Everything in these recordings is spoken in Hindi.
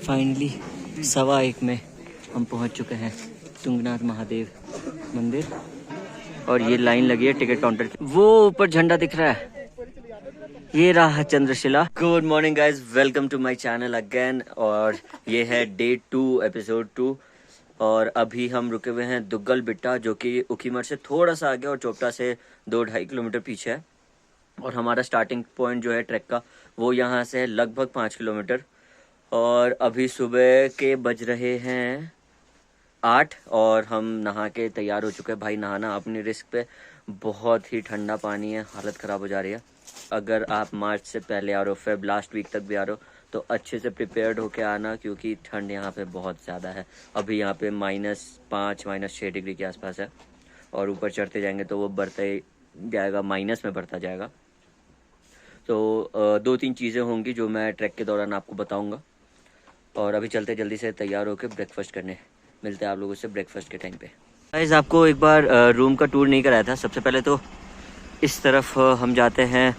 फाइनली 1:15 में हम पहुंच चुके हैं तुंगनाथ महादेव मंदिर और ये लाइन लगी है टिकट काउंटर की। वो ऊपर झंडा दिख रहा है, ये रहा Chandrashila. Good morning guys, welcome to my channel again. और ये है डे 2 एपिसोड 2 और अभी हम रुके हुए हैं दुग्गल बिट्टा जो कि उखीमठ से थोड़ा सा आगे और चोपटा से 2-2.5 किलोमीटर पीछे है। और हमारा स्टार्टिंग पॉइंट जो है ट्रैक का वो यहाँ से है लगभग 5 किलोमीटर। और अभी सुबह के बज रहे हैं 8 और हम नहा के तैयार हो चुके हैं। भाई नहाना अपनी रिस्क पे, बहुत ही ठंडा पानी है, हालत ख़राब हो जा रही है। अगर आप मार्च से पहले आ रहे हो, फेब लास्ट वीक तक भी आ रहे हो तो अच्छे से प्रिपेयर्ड होके आना क्योंकि ठंड यहाँ पे बहुत ज़्यादा है। अभी यहाँ पे -5 -6 डिग्री के आसपास है और ऊपर चढ़ते जाएंगे तो वो बढ़ता ही जाएगा, माइनस में बढ़ता जाएगा। तो 2-3 चीज़ें होंगी जो मैं ट्रैक के दौरान आपको बताऊँगा। और अभी चलते जल्दी से तैयार होकर ब्रेकफास्ट करने, मिलते हैं आप लोगों से ब्रेकफास्ट के टाइम पे। गाइस आपको एक बार रूम का टूर नहीं कराया था। सबसे पहले तो इस तरफ हम जाते हैं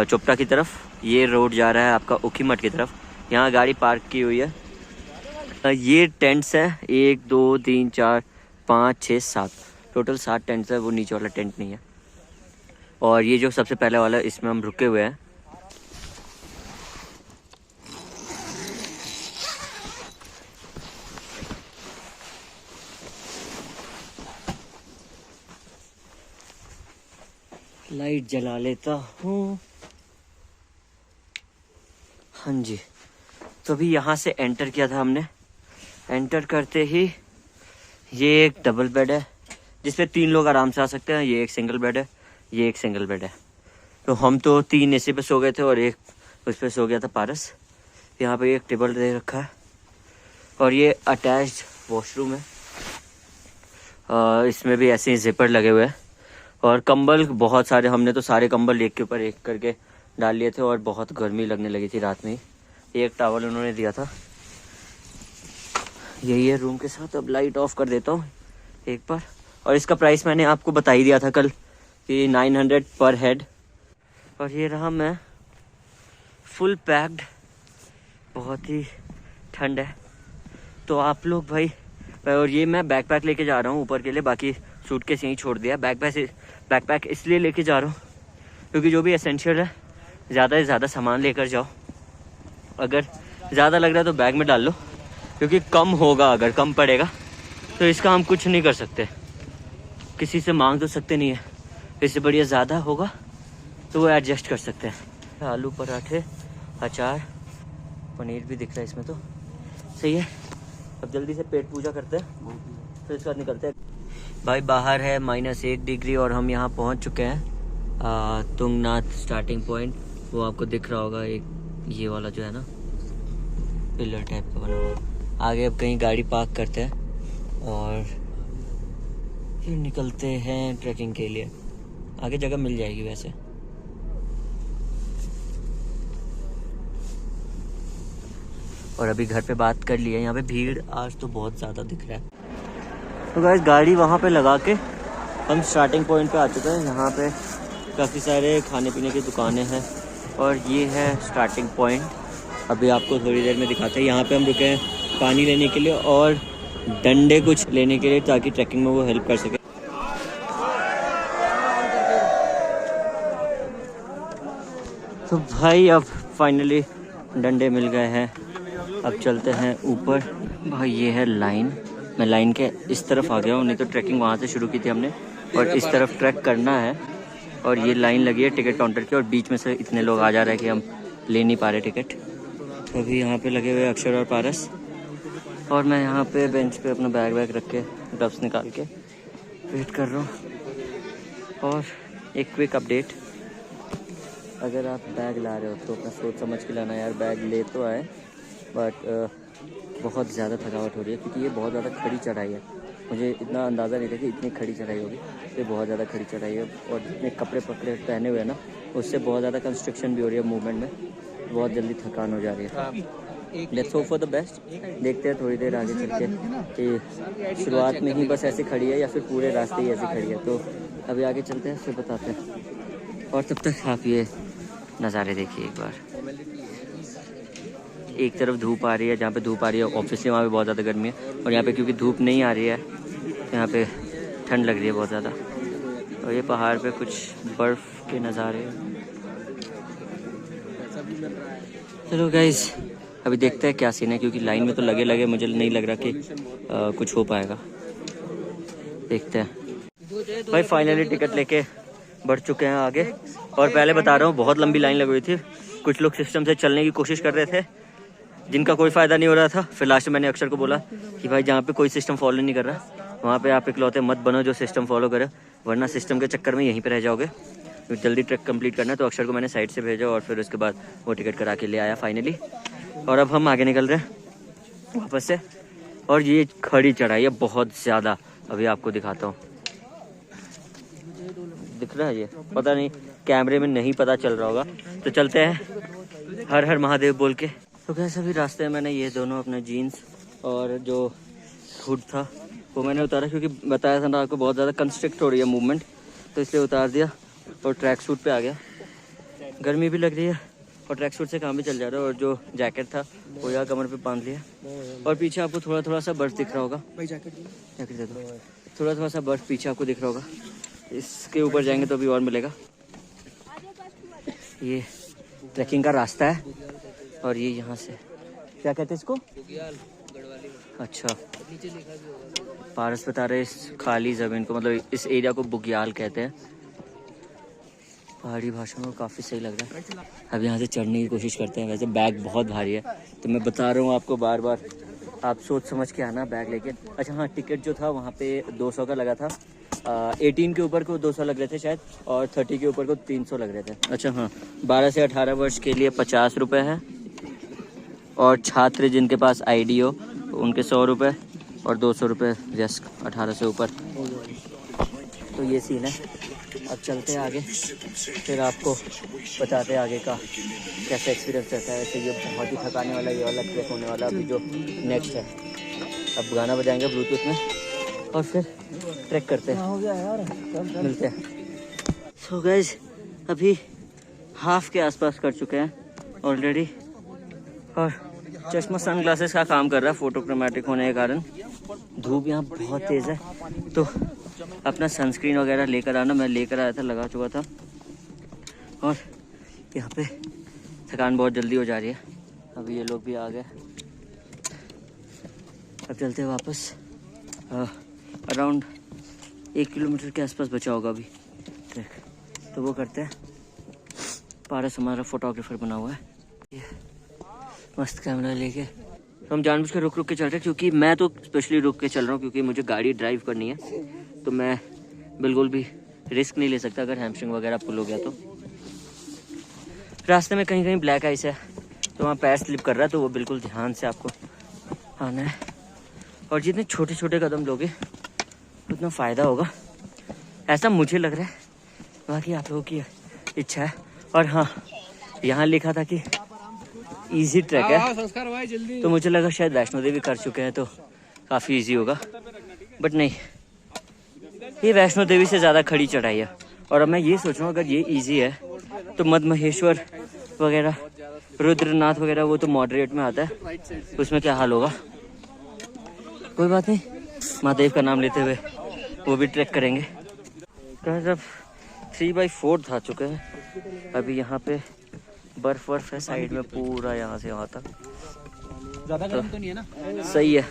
चोपटा की तरफ। ये रोड जा रहा है आपका उखीमठ की तरफ। यहाँ गाड़ी पार्क की हुई है। ये टेंट्स है 1 2 3 4 5 6 7, टोटल 7 टेंट्स है। वो नीचे वाला टेंट नहीं है। और ये जो सबसे पहले वाला इसमें हम रुके हुए हैं। लाइट जला लेता हूँ। हाँ जी, तो अभी यहाँ से एंटर किया था हमने। एंटर करते ही ये एक डबल बेड है जिसपे 3 लोग आराम से आ सकते हैं। ये एक सिंगल बेड है, ये एक सिंगल बेड है। तो हम तो 3 एसी पे सो गए थे और एक उस पे सो गया था पारस। यहाँ पे एक टेबल दे रखा है और ये अटैच्ड वॉशरूम है। इसमें भी ऐसे ही जिपर लगे हुए हैं और कंबल बहुत सारे, हमने तो सारे कंबल एक के ऊपर एक करके डाल लिए थे और बहुत गर्मी लगने लगी थी रात में ही। एक टॉवल उन्होंने दिया था। यही है रूम के साथ। अब लाइट ऑफ कर देता हूँ एक बार। और इसका प्राइस मैंने आपको बता ही दिया था कल कि 900 पर हेड। और ये रहा मैं, फुल पैक्ड, बहुत ही ठंड है। तो आप लोग भाई, और ये मैं बैकपैक लेके जा रहा हूँ ऊपर के लिए, बाकी सूटकेस यहीं छोड़ दिया। बैकपैक इसलिए लेके जा रहा हूँ क्योंकि जो भी एसेंशियल है ज़्यादा से ज़्यादा सामान लेकर जाओ। अगर ज़्यादा लग रहा है तो बैग में डाल लो क्योंकि कम होगा, अगर कम पड़ेगा तो इसका हम कुछ नहीं कर सकते, किसी से मांग तो सकते नहीं है। इससे बढ़िया ज़्यादा होगा तो वो एडजस्ट कर सकते हैं। आलू पराठे, अचार, पनीर भी दिख रहा है इसमें, तो सही है। अब जल्दी से पेट पूजा करते हैं फिर इसके बाद निकलते हैं। भाई बाहर है -1 डिग्री और हम यहाँ पहुँच चुके हैं तुंगनाथ स्टार्टिंग पॉइंट। वो आपको दिख रहा होगा, एक ये वाला जो है ना पिलर टाइप का बना हुआ। आगे अब कहीं गाड़ी पार्क करते हैं और फिर निकलते हैं ट्रैकिंग के लिए। आगे जगह मिल जाएगी वैसे। और अभी घर पे बात कर ली है। यहाँ पे भीड़ आज तो बहुत ज़्यादा दिख रहा है। तो गाइस गाड़ी वहाँ पे लगा के हम स्टार्टिंग पॉइंट पे आ चुके हैं। यहाँ पे काफ़ी सारे खाने पीने की दुकानें हैं और ये है स्टार्टिंग पॉइंट। अभी आपको थोड़ी देर में दिखाते हैं। यहाँ पे हम रुके हैं पानी लेने के लिए और डंडे कुछ लेने के लिए ताकि ट्रैकिंग में वो हेल्प कर सके। तो भाई अब फाइनली डंडे मिल गए हैं। अब चलते हैं ऊपर। भाई ये है लाइन, मैं लाइन के इस तरफ आ गया हूँ, नहीं तो ट्रैकिंग वहाँ से शुरू की थी हमने और इस तरफ ट्रैक करना है। और ये लाइन लगी है टिकट काउंटर की और बीच में से इतने लोग आ जा रहे हैं कि हम ले नहीं पा रहे टिकट। तो अभी यहाँ पे लगे हुए अक्षर और पारस और मैं यहाँ पे बेंच पे अपना बैग रख के ग्लव्स निकाल के वेट कर रहा हूँ। और एक क्विक अपडेट, अगर आप बैग ला रहे हो तो अपना सोच समझ के लाना यार। बैग ले तो आए बट बहुत ज़्यादा थकावट हो रही है क्योंकि ये बहुत ज़्यादा खड़ी चढ़ाई है। मुझे इतना अंदाज़ा नहीं था कि इतनी खड़ी चढ़ाई होगी। ये बहुत ज़्यादा खड़ी चढ़ाई है और जितने कपड़े पहने हुए हैं ना उससे बहुत ज़्यादा कंस्ट्रक्शन भी हो रही है मूवमेंट में, बहुत जल्दी थकान हो जा रही है। Let's hope for the best. देखते हैं थोड़ी देर आगे चल के कि शुरुआत में ही बस ऐसे खड़ी है या फिर पूरे रास्ते ही ऐसे खड़ी है। तो अभी आगे चलते हैं फिर बताते हैं। और तब तक आप ये नज़ारे देखिए एक बार। एक तरफ धूप आ रही है, जहाँ पे धूप आ रही है ऑब्वियसली वहाँ पे बहुत ज़्यादा गर्मी है, और यहाँ पे क्योंकि धूप नहीं आ रही है यहाँ पे ठंड लग रही है बहुत ज़्यादा। और ये पहाड़ पे कुछ बर्फ़ के नज़ारे। चलो गाइस अभी देखते हैं क्या सीन है, क्योंकि लाइन में तो लगे मुझे नहीं लग रहा कि कुछ हो पाएगा। देखते हैं भाई। फाइनली टिकट लेके बढ़ चुके हैं आगे, और पहले बता रहा हूँ बहुत लंबी लाइन लग रही थी। कुछ लोग सिस्टम से चलने की कोशिश कर रहे थे जिनका कोई फ़ायदा नहीं हो रहा था। फिर लास्ट में मैंने अक्षर को बोला कि भाई जहाँ पे कोई सिस्टम फॉलो नहीं कर रहा वहाँ पे आप इकलौते मत बनो जो सिस्टम फॉलो करे, वरना सिस्टम के चक्कर में यहीं पे रह जाओगे। तो जल्दी ट्रैक कंप्लीट करना है। तो अक्षर को मैंने साइड से भेजा और फिर उसके बाद वो टिकट करा के ले आया फाइनली। और अब हम आगे निकल रहे हैं वापस से। और ये खड़ी चढ़ाई है बहुत ज़्यादा, अभी आपको दिखाता हूँ। दिख रहा है ये, पता नहीं कैमरे में नहीं पता चल रहा होगा। तो चलते हैं हर हर महादेव बोल के। तो कैसे भी रास्ते में मैंने ये दोनों अपने जीन्स और जो हुड था वो मैंने उतारा, क्योंकि बताया था ना आपको बहुत ज़्यादा कंस्ट्रिक्ट हो रही है मूवमेंट, तो इसलिए उतार दिया और ट्रैक सूट पे आ गया। गर्मी भी लग रही है और ट्रैक सूट से काम भी चल जा रहा है। और जो जैकेट था वो यहाँ कमर पे बांध लिया। और पीछे आपको थोड़ा सा बर्फ़ दिख रहा होगा, जैकेट दे दो। थोड़ा सा बर्फ़ पीछे आपको दिख रहा होगा, इसके ऊपर जाएंगे तो अभी और मिलेगा। ये ट्रैकिंग का रास्ता है और ये यहाँ से क्या कहते हैं इसको, अच्छा पारस बता रहे इस खाली ज़मीन को, मतलब इस एरिया को बुग्याल कहते हैं पहाड़ी भाषा में। काफ़ी सही लग रहा है। अब यहाँ से चढ़ने की कोशिश करते हैं। वैसे बैग बहुत भारी है तो मैं बता रहा हूँ आपको बार बार, आप सोच समझ के आना बैग लेके। अच्छा हाँ, टिकट जो था वहाँ पे 200 का लगा था। 18 के ऊपर को 200 लग रहे थे शायद, और 30 के ऊपर को 300 लग रहे थे। अच्छा हाँ, 12 से 18 वर्ष के लिए 50 रुपये है, और छात्र जिनके पास ID हो उनके 100 रुपये, और 200 रुपये वयस्क 18 से ऊपर। तो ये सीन है। अब चलते हैं आगे, फिर आपको बताते हैं आगे का कैसा एक्सपीरियंस रहता है। वैसे ये बहुत ही थकाने वाला ये वाला ट्रैक होने वाला अभी जो नेक्स्ट है। अब गाना बजाएंगे ब्लूटूथ में और फिर ट्रैक करते हैं। हो गया यार, मिलते हैं। सो गाइस अभी हाफ के आसपास कर चुके हैं ऑलरेडी, और चश्मा सनग्लासेस का काम कर रहा है फोटोक्रोमेटिक होने के कारण। धूप यहाँ बहुत तेज़ है, तो अपना सनस्क्रीन वगैरह लेकर आना। मैं लेकर आया था, लगा चुका था। और यहाँ पे थकान बहुत जल्दी हो जा रही है। अभी ये लोग भी आ गए। अब चलते हैं वापस। अराउंड 1 किलोमीटर के आसपास बचा होगा अभी ट्रैक, तो वो करते हैं। पारस हमारा फोटोग्राफर बना हुआ है, ये मस्त कैमरा लेके। तो हम जानबूझ के रुक के चल रहे हैं, क्योंकि मैं तो स्पेशली रुक के चल रहा हूँ क्योंकि मुझे गाड़ी ड्राइव करनी है। तो मैं बिल्कुल भी रिस्क नहीं ले सकता अगर हैमस्ट्रिंग वगैरह पुल हो गया तो। रास्ते में कहीं कहीं ब्लैक आइस है, तो वहाँ पैर स्लिप कर रहा है, तो वो बिल्कुल ध्यान से आपको आना है। और जितने छोटे छोटे कदम लोगे उतना फ़ायदा होगा, ऐसा मुझे लग रहा है। बाकी आप लोगों की इच्छा है। और हाँ, यहाँ लिखा था कि इजी ट्रैक है, तो मुझे लगा शायद वैष्णो देवी कर चुके हैं तो काफ़ी इजी होगा, बट नहीं, ये वैष्णो देवी से ज़्यादा खड़ी चढ़ाई है। और अब मैं ये सोच रहा हूँ अगर ये इजी है तो मध्य महेश्वर वगैरह, रुद्रनाथ वगैरह वो तो मॉडरेट में आता है, उसमें क्या हाल होगा। कोई बात नहीं, महादेव का नाम लेते हुए वो भी ट्रैक करेंगे। अब 3/4 आ चुके हैं। अभी यहाँ पे बर्फ है साइड में पूरा, यहाँ से वहाँ तक ज़्यादा गर्म तो नहीं है ना, सही है।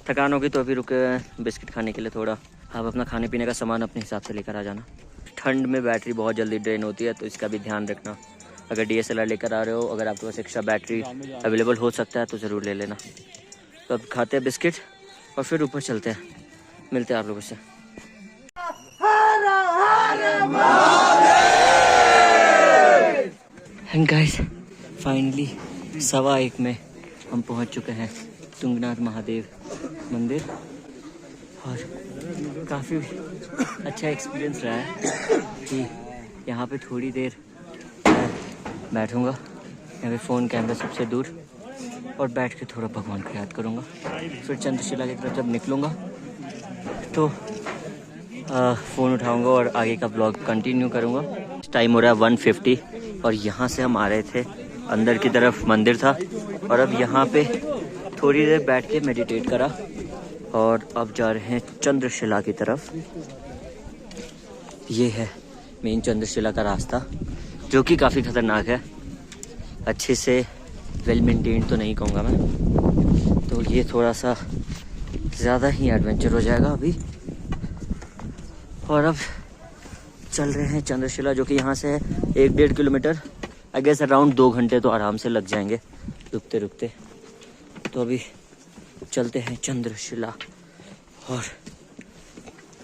थकान होगी तो अभी रुके हैं बिस्किट खाने के लिए थोड़ा। आप अपना खाने पीने का सामान अपने हिसाब से लेकर आ जाना। ठंड में बैटरी बहुत जल्दी ड्रेन होती है, तो इसका भी ध्यान रखना। अगर DSLR लेकर आ रहे हो, अगर आपके पास एक्स्ट्रा बैटरी अवेलेबल हो सकता है तो ज़रूर ले लेना। तो अब खाते हैं बिस्किट और फिर ऊपर चलते हैं, मिलते हैं आप लोगों से। एंड गाइस फाइनली 1:15 में हम पहुंच चुके हैं तुंगनाथ महादेव मंदिर, और काफ़ी अच्छा एक्सपीरियंस रहा है कि यहाँ पे थोड़ी देर बैठूँगा, यहाँ पे फ़ोन कैमरा सबसे दूर, और बैठ के थोड़ा भगवान को याद करूँगा। फिर चंद्रशिला की तरफ जब निकलूँगा तो फ़ोन उठाऊँगा और आगे का ब्लॉग कंटिन्यू करूँगा। टाइम हो रहा है 1:50 और यहाँ से हम आ रहे थे अंदर की तरफ मंदिर था और अब यहाँ पे थोड़ी देर बैठ के मेडिटेट करा और अब जा रहे हैं चंद्रशिला की तरफ। ये है मेन चंद्रशिला का रास्ता, जो कि काफ़ी ख़तरनाक है। अच्छे से वेल मेंटेन तो नहीं कहूँगा मैं, तो ये थोड़ा सा ज़्यादा ही एडवेंचर हो जाएगा अभी। और अब चल रहे हैं चंद्रशिला, जो कि यहाँ से है 1-1.5 किलोमीटर। आई गेस अराउंड 2 घंटे तो आराम से लग जाएंगे रुकते रुकते। तो अभी चलते हैं चंद्रशिला और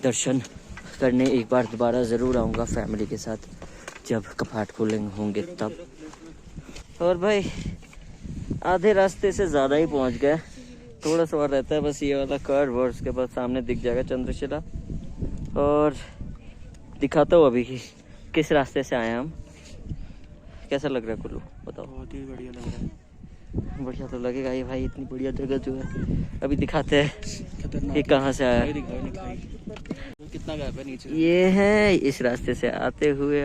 दर्शन करने एक बार दोबारा ज़रूर आऊँगा फैमिली के साथ, जब कपाट खोलेंगे होंगे तब। और भाई आधे रास्ते से ज़्यादा ही पहुँच गए, थोड़ा सा और रहता है बस ये वाला कर्व और उसके बाद सामने दिख जाएगा चंद्रशिला। और दिखाता हूँ अभी कि किस रास्ते से आए हम। कैसा लग रहा है कुल्लू, बताओ? बहुत ही बढ़िया लग रहा है। बढ़िया तो लगेगा ही भाई, इतनी बढ़िया जगह जो है। अभी दिखाते हैं कि कहाँ से आया। कितना गैप है नीचे? ये है इस रास्ते से आते हुए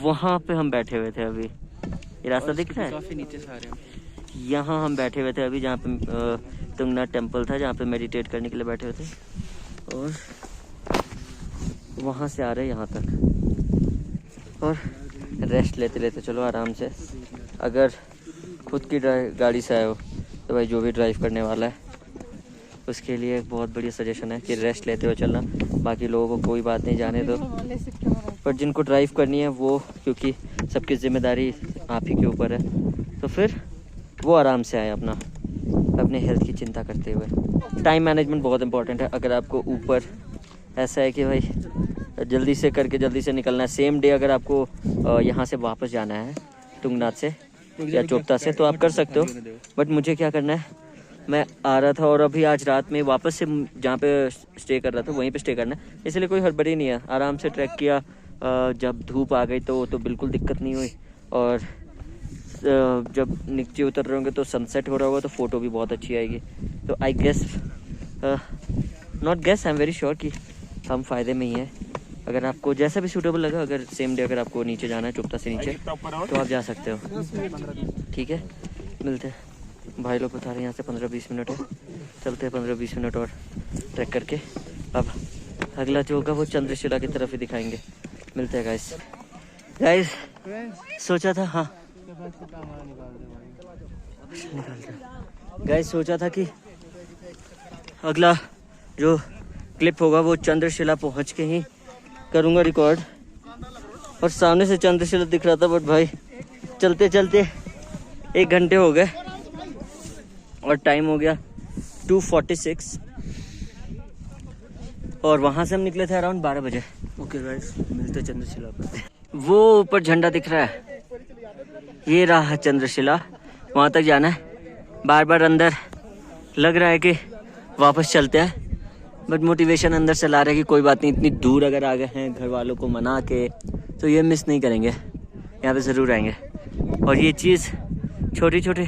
वहाँ पे हम बैठे हुए थे अभी। ये रास्ता दिख रहा है? काफी नीचे से आ रहे हैं। यहाँ हम बैठे हुए थे अभी, जहाँ पे तुंगनाथ टेम्पल था, जहाँ पे मेडिटेट करने के लिए बैठे हुए थे। और वहाँ से आ रहे हैं यहाँ तक और रेस्ट लेते लेते चलो आराम से। अगर खुद की गाड़ी से आए हो तो भाई जो भी ड्राइव करने वाला है उसके लिए एक बहुत बढ़िया सजेशन है कि रेस्ट लेते हुए चलना। बाकी लोगों को कोई बात नहीं, जाने दो। पर जिनको ड्राइव करनी है वो, क्योंकि सबकी जिम्मेदारी आप ही के ऊपर है, तो फिर वो आराम से आए अपने हेल्थ की चिंता करते हुए। टाइम मैनेजमेंट बहुत इंपॉर्टेंट है। अगर आपको ऊपर ऐसा है कि भाई जल्दी से करके जल्दी से निकलना है, सेम डे अगर आपको यहाँ से वापस जाना है तुंगनाथ से या चोपता से, तो आप कर सकते हो। बट मुझे क्या करना है, मैं आ रहा था और अभी आज रात में वापस से जहाँ पे स्टे कर रहा था वहीं पे स्टे करना है, इसलिए कोई हड़बड़ी नहीं है। आराम से ट्रैक किया। जब धूप आ गई तो बिल्कुल दिक्कत नहीं हुई। और जब नीचे उतर रहे होंगे तो सनसेट हो रहा होगा तो फ़ोटो भी बहुत अच्छी आएगी। तो I guess not guess, I am very sure कि हम फ़ायदे में ही हैं। अगर आपको जैसा भी सूटेबल लगा, अगर सेम डे अगर आपको नीचे जाना है चोपता से नीचे, तो आप जा सकते हो। ठीक है, मिलते हैं। भाई लोग बता रहे हैं यहाँ से 15-20 मिनट है, चलते हैं 15-20 मिनट और ट्रैक करके। अब अगला जो होगा वो चंद्रशिला की तरफ ही दिखाएंगे। मिलते हैं गाइस। सोचा था, हाँ गाइस, सोचा था कि अगला जो क्लिप होगा वो चंद्रशिला पहुँच के ही करूँगा रिकॉर्ड। और सामने से चंद्रशिला दिख रहा था, बट भाई चलते चलते 1 घंटे हो गए और टाइम हो गया 2:46 और वहाँ से हम निकले थे अराउंड 12 बजे। ओके गाइस, मिलते हैं चंद्रशिला पर। वो ऊपर झंडा दिख रहा है, ये रहा चंद्रशिला। वहाँ तक जाना है। बार बार अंदर लग रहा है कि वापस चलते हैं, बट मोटिवेशन अंदर से ला रहा है कि कोई बात नहीं, इतनी दूर अगर आ गए हैं घर वालों को मना के तो ये मिस नहीं करेंगे, यहाँ पे ज़रूर आएंगे। और ये चीज़ छोटे छोटे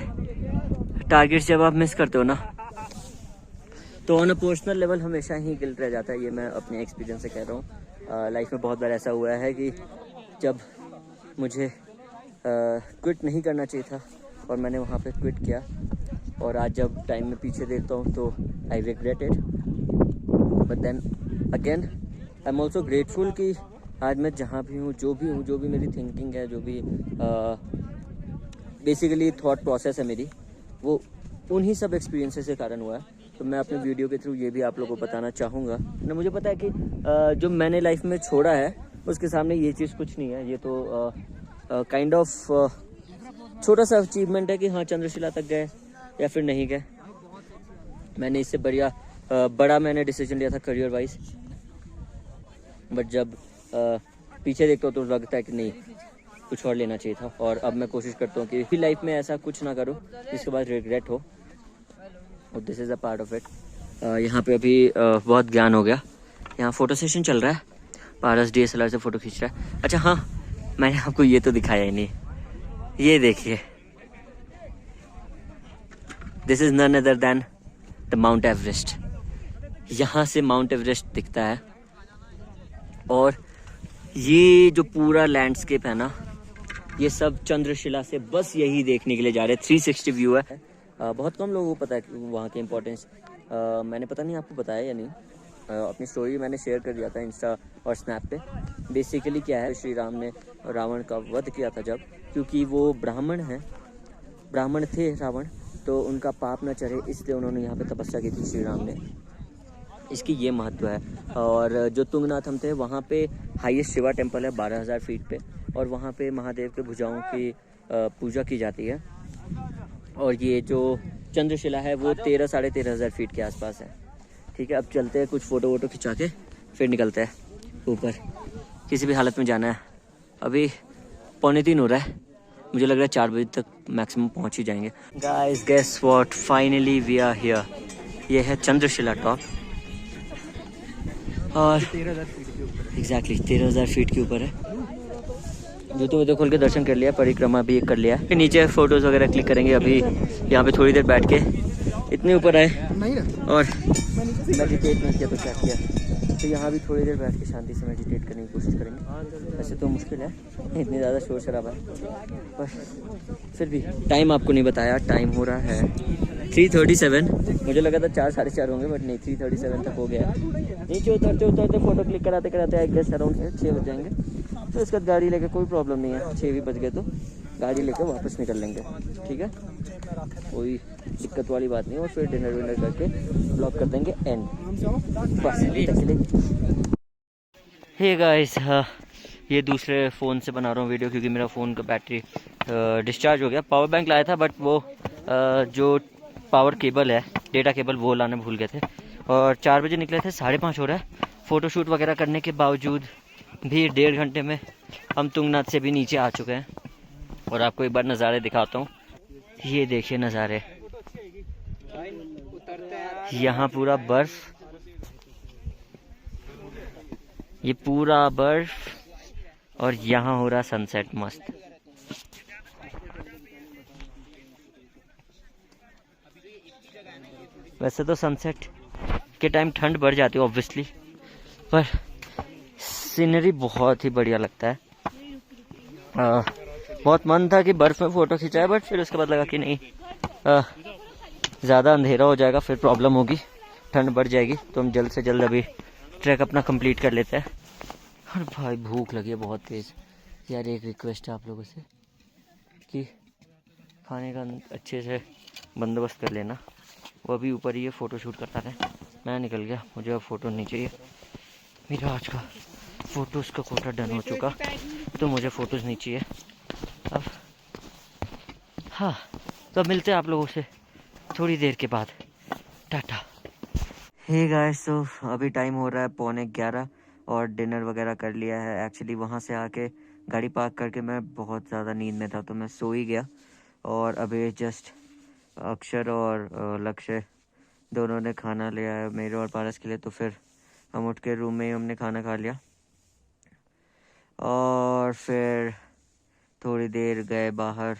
टारगेट्स जब आप मिस करते हो ना, तो ऑन अ पर्सनल लेवल हमेशा ही गिल्ट रह जाता है। ये मैं अपने एक्सपीरियंस से कह रहा हूँ। लाइफ में बहुत बार ऐसा हुआ है कि जब मुझे क्विट नहीं करना चाहिए था और मैंने वहाँ पे क्विट किया, और आज जब टाइम में पीछे देखता हूँ तो I regret it. But then again I am also grateful कि आज मैं जहाँ भी हूँ, जो भी मेरी थिंकिंग है, जो भी बेसिकली थॉट प्रोसेस है मेरी, वो उन्हीं सब एक्सपीरियंसेस के कारण हुआ है। तो मैं अपने वीडियो के थ्रू ये भी आप लोगों को बताना चाहूँगा ना। मुझे पता है कि जो मैंने लाइफ में छोड़ा है उसके सामने ये चीज़ कुछ नहीं है। ये तो काइंड ऑफ छोटा सा अचीवमेंट है कि हाँ चंद्रशिला तक गए या फिर नहीं गए। मैंने इससे बड़ा मैंने डिसीजन लिया था करियर वाइज, बट जब पीछे देखता हूँ तो लगता है कि नहीं, कुछ और लेना चाहिए था। और अब मैं कोशिश करता हूँ कि लाइफ में ऐसा कुछ ना करूँ जिसके बाद रिग्रेट हो, और this is a part of it. यहाँ पे अभी बहुत ज्ञान हो गया। यहाँ फ़ोटो सेशन चल रहा है, पारस DSLR से फ़ोटो खींच रहा है। अच्छा हाँ, मैंने आपको ये तो दिखाया ही नहीं, ये देखिए, this is none other than the Mount Everest. यहाँ से माउंट एवरेस्ट दिखता है, और ये जो पूरा लैंडस्केप है ना, ये सब चंद्रशिला से बस यही देखने के लिए जा रहे हैं। 360 व्यू है। बहुत कम लोगों को पता है कि वहाँ की इम्पोर्टेंस। मैंने पता नहीं आपको बताया या नहीं, अपनी स्टोरी मैंने शेयर कर दिया था इंस्टा और स्नैप पे। बेसिकली क्या है, श्री राम ने रावण का वध किया था जब, क्योंकि वो ब्राह्मण थे रावण, तो उनका पाप न चढ़े इसलिए उन्होंने यहाँ पे तपस्या की थी श्री राम ने। इसकी ये महत्व है। और जो तुंगनाथ हम थे वहाँ पे हाईएस्ट शिवा टेम्पल है 12,000 फीट पे, और वहाँ पे महादेव के भुजाओं की पूजा की जाती है। और ये जो चंद्रशिला है वो 13,500 फीट के आसपास है। ठीक है, अब चलते हैं, कुछ फ़ोटो वोटो खिंचा के फिर निकलते हैं ऊपर। किसी भी हालत में जाना है। अभी 2:45 हो रहा है, मुझे लग रहा है 4 बजे तक मैक्सिमम पहुंच ही जाएंगे। Guys guess what, finally we are here. ये है चंद्रशिला टॉप और 13,000 फीट के ऊपर। एग्जैक्टली 13,000 फीट के ऊपर है। जूते वूते खोल के दर्शन कर लिया, परिक्रमा भी कर लिया। नीचे फोटोज़ वगैरह क्लिक करेंगे। अभी यहाँ पे थोड़ी देर बैठ के इतने ऊपर आए और मेडिटेट नहीं किया तो क्या किया, तो यहाँ भी थोड़ी देर बैठ के शांति से मेडिटेट करने की कोशिश करेंगे। वैसे तो मुश्किल है, इतनी ज़्यादा शोर शराबा है, पर फिर भी टाइम आपको नहीं बताया। टाइम हो रहा है 3:37। मुझे लगा था 4 साढ़े 4 होंगे, बट नहीं, 3:37 तक हो गया। नीचे उतरते फोटो क्लिक कराते आई गेस अराउंड 6 बज जाएंगे। तो इसके बाद गाड़ी लेके कोई प्रॉब्लम नहीं है, 6 भी बज गए तो गाड़ी लेके वापस निकल लेंगे। ठीक है, कोई दिक्कत वाली बात नहीं। और फिर डिनर विनर करके ब्लॉग कर देंगे एंड, बस अभी तक के लिए। हे गाइस, ये दूसरे फ़ोन से बना रहा हूँ वीडियो, क्योंकि मेरा फ़ोन का बैटरी डिस्चार्ज हो गया। पावर बैंक लाया था, बट वो जो पावर केबल है, डेटा केबल, वो लाने भूल गए थे। और 4 बजे निकले थे, 5:30 हो रहा है। फ़ोटोशूट वगैरह करने के बावजूद भी 1.5 घंटे में हम तुंगनाथ से भी नीचे आ चुके हैं। और आपको एक बार नज़ारे दिखाता हूँ। ये देखिए नज़ारे, यहाँ पूरा बर्फ, ये पूरा बर्फ, और यहाँ हो रहा सनसेट मस्त। वैसे तो सनसेट के टाइम ठंड बढ़ जाती है ऑब्वियसली, पर सीनरी बहुत ही बढ़िया लगता है। बहुत मन था कि बर्फ़ में फ़ोटो खिंचाए, बट फिर उसके बाद लगा कि नहीं, ज़्यादा अंधेरा हो जाएगा, फिर प्रॉब्लम होगी, ठंड बढ़ जाएगी। तो हम जल्द से जल्द अभी ट्रैक अपना कंप्लीट कर लेते हैं। और भाई भूख लगी है बहुत तेज़ यार। एक रिक्वेस्ट है आप लोगों से कि खाने का अच्छे से बंदोबस्त कर लेना। वो अभी ऊपर ही ये फ़ोटो शूट करता रहे, मैं निकल गया, मुझे अब फ़ोटो नहीं चाहिए। मेरा आज का फ़ोटोज़ का कोटा डन हो चुका, तो मुझे फ़ोटोज़ नहीं चाहिए अब। हाँ, तो अब मिलते हैं आप लोगों से थोड़ी देर के बाद। टाटा। हे गाइस, तो अभी टाइम हो रहा है 11:15 और डिनर वगैरह कर लिया है। एक्चुअली वहाँ से आके गाड़ी पार्क करके मैं बहुत ज़्यादा नींद में था, तो मैं सो ही गया। और अभी जस्ट अक्षर और लक्ष्य दोनों ने खाना लिया है मेरे और पारस के लिए, तो फिर हम उठ के रूम में ही हमने खाना खा लिया। और फिर थोड़ी देर गए बाहर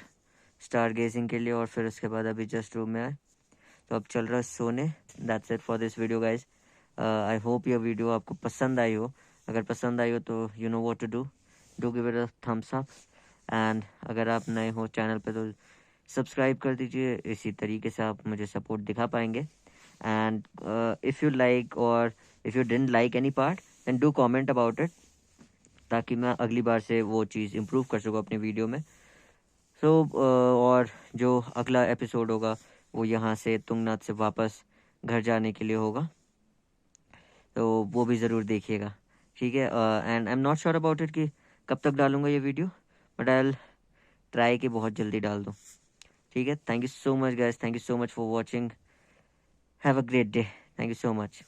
स्टार गेजिंग के लिए, और फिर उसके बाद अभी जस्ट रूम में आए, तो अब चल रहा है सोने। That's it for this video guys. I hope ये वीडियो आपको पसंद आई हो। अगर पसंद आई हो तो you know what to do give it a thumbs up. And अगर आप नए हो चैनल पे तो सब्सक्राइब कर दीजिए, इसी तरीके से आप मुझे सपोर्ट दिखा पाएंगे। एंड इफ़ यू लाइक और if you didn't like any part then do comment about it, ताकि मैं अगली बार से वो चीज़ इम्प्रूव कर सकूँ अपनी वीडियो में। और जो अगला एपिसोड होगा वो यहाँ से तुंगनाथ से वापस घर जाने के लिए होगा, तो वो भी ज़रूर देखिएगा। ठीक है, and I am not sure about it कि कब तक डालूंगा ये video, but I will try कि बहुत जल्दी डाल दूँ। ठीक है, thank you so much guys, thank you so much for watching, have a great day, thank you so much.